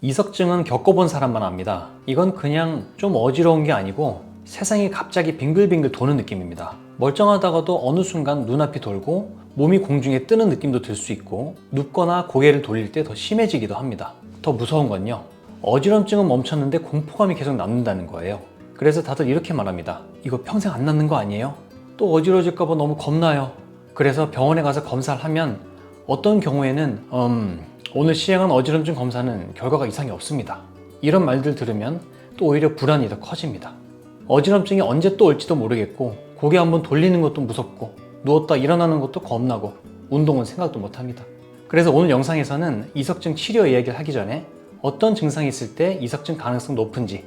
이석증은 겪어본 사람만 압니다. 이건 그냥 좀 어지러운 게 아니고 세상이 갑자기 빙글빙글 도는 느낌입니다. 멀쩡하다가도 어느 순간 눈앞이 돌고 몸이 공중에 뜨는 느낌도 들 수 있고 눕거나 고개를 돌릴 때 더 심해지기도 합니다. 더 무서운 건요, 어지럼증은 멈췄는데 공포감이 계속 남는다는 거예요. 그래서 다들 이렇게 말합니다. 이거 평생 안 낫는 거 아니에요? 또 어지러질까 봐 너무 겁나요. 그래서 병원에 가서 검사를 하면 어떤 경우에는 오늘 시행한 어지럼증 검사는 결과가 이상이 없습니다. 이런 말들 들으면 또 오히려 불안이 더 커집니다. 어지럼증이 언제 또 올지도 모르겠고 고개 한번 돌리는 것도 무섭고 누웠다 일어나는 것도 겁나고 운동은 생각도 못합니다. 그래서 오늘 영상에서는 이석증 치료 이야기를 하기 전에 어떤 증상이 있을 때 이석증 가능성 높은지,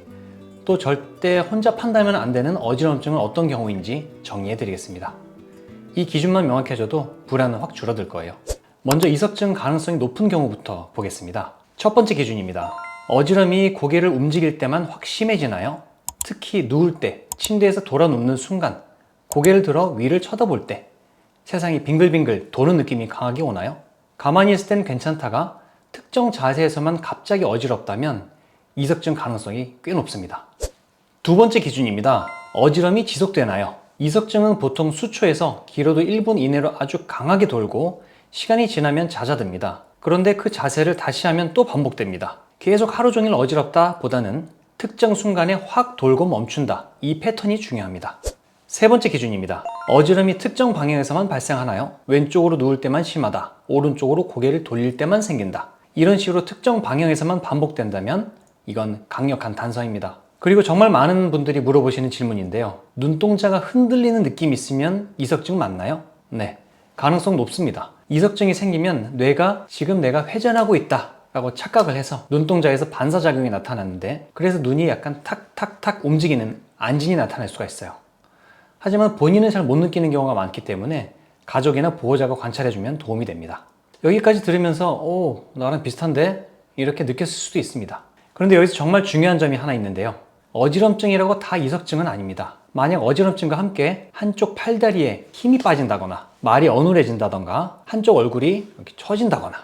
또 절대 혼자 판단하면 안 되는 어지럼증은 어떤 경우인지 정리해 드리겠습니다. 이 기준만 명확해져도 불안은 확 줄어들 거예요. 먼저 이석증 가능성이 높은 경우부터 보겠습니다. 첫 번째 기준입니다. 어지럼이 고개를 움직일 때만 확 심해지나요? 특히 누울 때, 침대에서 돌아 눕는 순간, 고개를 들어 위를 쳐다볼 때 세상이 빙글빙글 도는 느낌이 강하게 오나요? 가만히 있을 땐 괜찮다가 특정 자세에서만 갑자기 어지럽다면 이석증 가능성이 꽤 높습니다. 두 번째 기준입니다. 어지럼이 지속되나요? 이석증은 보통 수초에서 길어도 1분 이내로 아주 강하게 돌고 시간이 지나면 잦아듭니다. 그런데 그 자세를 다시 하면 또 반복됩니다. 계속 하루 종일 어지럽다 보다는 특정 순간에 확 돌고 멈춘다. 이 패턴이 중요합니다. 세 번째 기준입니다. 어지럼이 특정 방향에서만 발생하나요? 왼쪽으로 누울 때만 심하다. 오른쪽으로 고개를 돌릴 때만 생긴다. 이런 식으로 특정 방향에서만 반복된다면 이건 강력한 단서입니다. 그리고 정말 많은 분들이 물어보시는 질문인데요. 눈동자가 흔들리는 느낌이 있으면 이석증 맞나요? 네, 가능성 높습니다. 이석증이 생기면 뇌가 지금 내가 회전하고 있다 라고 착각을 해서 눈동자에서 반사작용이 나타나는데, 그래서 눈이 약간 탁탁탁 움직이는 안진이 나타날 수가 있어요. 하지만 본인은 잘 못 느끼는 경우가 많기 때문에 가족이나 보호자가 관찰해주면 도움이 됩니다. 여기까지 들으면서 나랑 비슷한데? 이렇게 느꼈을 수도 있습니다. 그런데 여기서 정말 중요한 점이 하나 있는데요. 어지럼증이라고 다 이석증은 아닙니다. 만약 어지럼증과 함께 한쪽 팔다리에 힘이 빠진다거나 말이 어눌해진다던가 한쪽 얼굴이 이렇게 처진다거나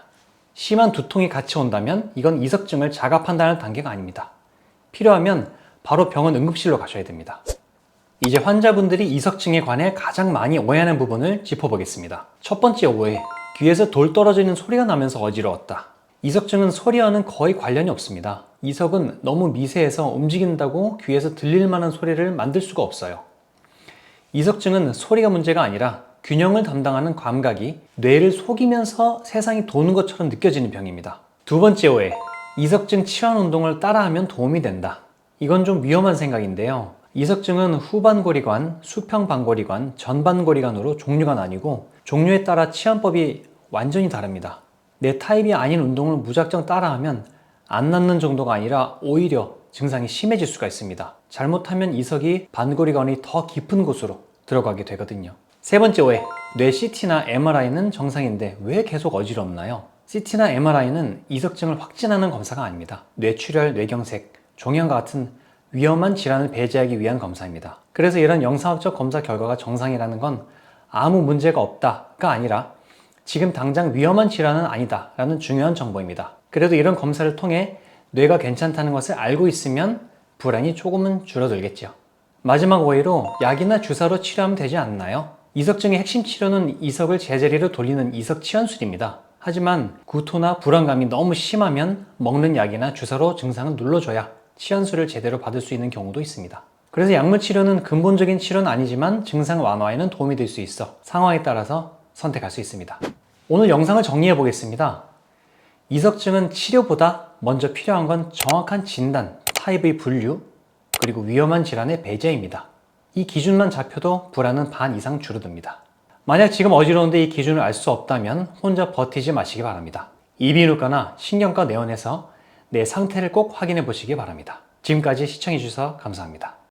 심한 두통이 같이 온다면 이건 이석증을 자가 판단할 단계가 아닙니다. 필요하면 바로 병원 응급실로 가셔야 됩니다. 이제 환자분들이 이석증에 관해 가장 많이 오해하는 부분을 짚어보겠습니다. 첫 번째 오해, 귀에서 돌 떨어지는 소리가 나면서 어지러웠다. 이석증은 소리와는 거의 관련이 없습니다. 이석은 너무 미세해서 움직인다고 귀에서 들릴 만한 소리를 만들 수가 없어요. 이석증은 소리가 문제가 아니라 균형을 담당하는 감각이 뇌를 속이면서 세상이 도는 것처럼 느껴지는 병입니다. 두 번째 오해, 이석증 치환 운동을 따라하면 도움이 된다. 이건 좀 위험한 생각인데요. 이석증은 후반고리관, 수평반고리관, 전반고리관으로 종류가 나뉘고 종류에 따라 치환법이 완전히 다릅니다. 내 타입이 아닌 운동을 무작정 따라하면 안 낫는 정도가 아니라 오히려 증상이 심해질 수가 있습니다. 잘못하면 이석이 반고리관이 더 깊은 곳으로 들어가게 되거든요. 세 번째 오해, 뇌 CT나 MRI는 정상인데 왜 계속 어지럽나요? CT나 MRI는 이석증을 확진하는 검사가 아닙니다. 뇌출혈, 뇌경색, 종양과 같은 위험한 질환을 배제하기 위한 검사입니다. 그래서 이런 영상학적 검사 결과가 정상이라는 건 아무 문제가 없다가 아니라 지금 당장 위험한 질환은 아니다 라는 중요한 정보입니다. 그래도 이런 검사를 통해 뇌가 괜찮다는 것을 알고 있으면 불안이 조금은 줄어들겠죠. 마지막 오해로 약이나 주사로 치료하면 되지 않나요? 이석증의 핵심 치료는 이석을 제자리로 돌리는 이석 치환술입니다. 하지만 구토나 불안감이 너무 심하면 먹는 약이나 주사로 증상을 눌러줘야 치환술을 제대로 받을 수 있는 경우도 있습니다. 그래서 약물 치료는 근본적인 치료는 아니지만 증상 완화에는 도움이 될 수 있어 상황에 따라서 선택할 수 있습니다. 오늘 영상을 정리해 보겠습니다. 이석증은 치료보다 먼저 필요한 건 정확한 진단, 타입의 분류, 그리고 위험한 질환의 배제입니다. 이 기준만 잡혀도 불안은 반 이상 줄어듭니다. 만약 지금 어지러운데 이 기준을 알 수 없다면 혼자 버티지 마시기 바랍니다. 이비인후과나 신경과 내원에서 내 상태를 꼭 확인해 보시기 바랍니다. 지금까지 시청해 주셔서 감사합니다.